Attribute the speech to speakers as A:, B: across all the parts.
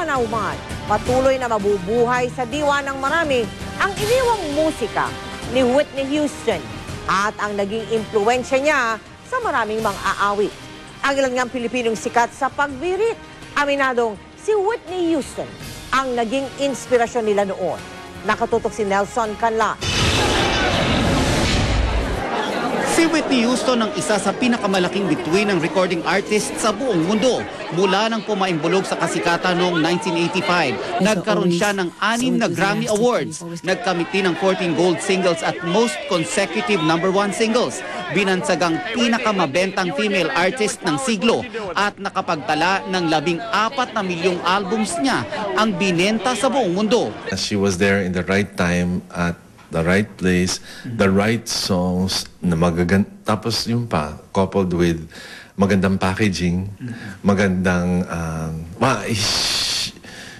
A: pumanaw man, patuloy na mabubuhay sa diwa ng marami ang iniwang musika ni Whitney Houston at ang naging impluensya niya sa maraming mga aawit. Ang ilan ngang Pilipinong sikat sa pagbirit, aminadong si Whitney Houston ang naging inspirasyon nila noon. Nakatutok si Nelson Canlas.
B: Si Whitney Houston ang isa sa pinakamalaking bituin ng recording artist sa buong mundo. Mula nang pumaimbulog sa kasikatan noong 1985, nagkaroon siya ng 6 na Grammy Awards. Nagkamit din ng 14 gold singles at most consecutive #1 singles. Binansagang pinakamabentang female artist ng siglo at nakapagtala ng 14 na milyong albums niya ang binenta sa buong mundo.
C: She was there in the right time at the right place, the right songs na tapos yung pa coupled with magandang packaging, magandang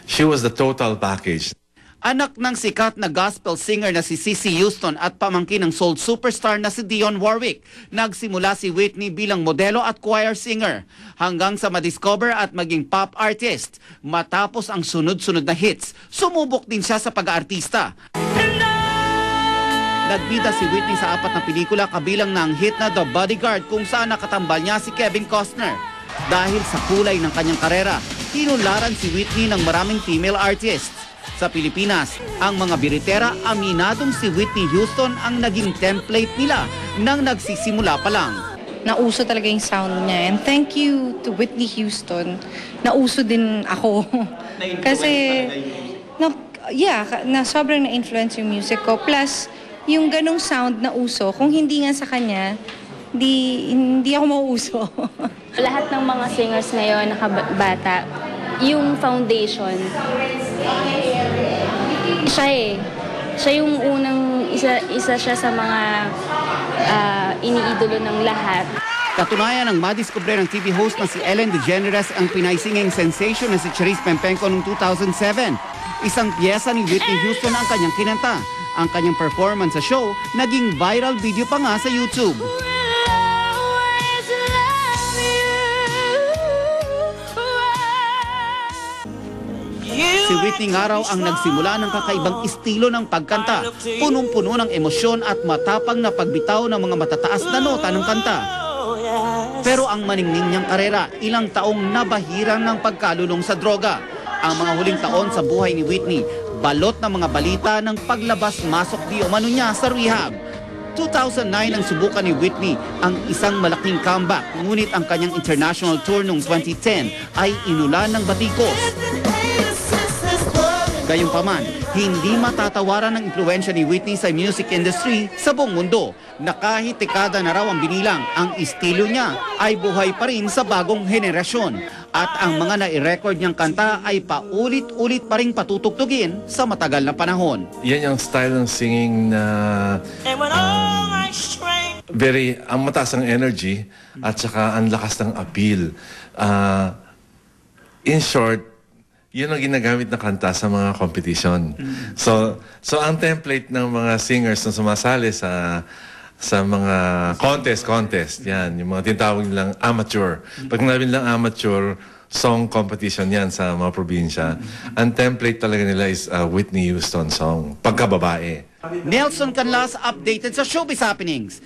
C: she was the total package.
B: Anak ng sikat na gospel singer na si Cissy Houston at pamangkin ng soul superstar na si Dionne Warwick. Nagsimula si Whitney bilang modelo at choir singer hanggang sa madiscover at maging pop artist. Matapos ang sunod-sunod na hits, sumubok din siya sa pag-aartista. Nagbida si Whitney sa 4 na pelikula kabilang ng hit na The Bodyguard kung saan nakatambal niya si Kevin Costner. Dahil sa kulay ng kanyang karera, tinularan si Whitney ng maraming female artists. Sa Pilipinas, ang mga biritera aminadong si Whitney Houston ang naging template nila nang nagsisimula pa lang.
D: Nauso talaga yung sound niya. And thank you to Whitney Houston. Nauso din ako. Kasi, na sobrang na-influence yung music ko. Plus, yung ganong sound na uso, kung hindi nga sa kanya, hindi ako mauuso.
E: Lahat ng mga singers ngayon, nakabata, yung foundation, siya yung unang, isa siya sa mga iniidolo ng lahat.
B: Katunayan ng madiskubre ng TV host na si Ellen DeGeneres ang Pinay singing sensation na si Charisse Pempenco noong 2007. Isang piyesa ni Whitney Houston ang kanyang kinanta. Ang kanyang performance sa show, naging viral video pa nga sa YouTube. Si Whitney nga raw ang nagsimula ng kakaibang estilo ng pagkanta, punong-puno ng emosyon at matapang na pagbitaw ng mga matataas na nota ng kanta. Pero ang maningning niyang karera, ilang taong nabahiran ng pagkalulong sa droga. Ang mga huling taon sa buhay ni Whitney, balot ng mga balita ng paglabas-masok di umano niya sa rehab. 2009 ang subukan ni Whitney ang isang malaking comeback, ngunit ang kanyang international tour noong 2010 ay inulan ng batikos. Gayunpaman, hindi matatawaran ng impluwensya ni Whitney sa music industry sa buong mundo na kahit dekada na raw ang binilang, ang estilo niya ay buhay pa rin sa bagong henerasyon. At ang mga nai-record niyang kanta ay paulit-ulit pa rin patutugtugin sa matagal na panahon.
C: Yan yung style ng singing na ang mataas ang energy at saka ang lakas ng appeal. In short, yun ang ginagamit na kanta sa mga competition. So ang template ng mga singers na sumasali sa mga contest, yan, yung mga tinatawag nilang amateur. Pag nabi nilang amateur, song competition yan sa mga probinsya. Ang template talaga nila is Whitney Houston song, pagkababae.
B: Nelson Canlas updated sa Showbiz Happenings.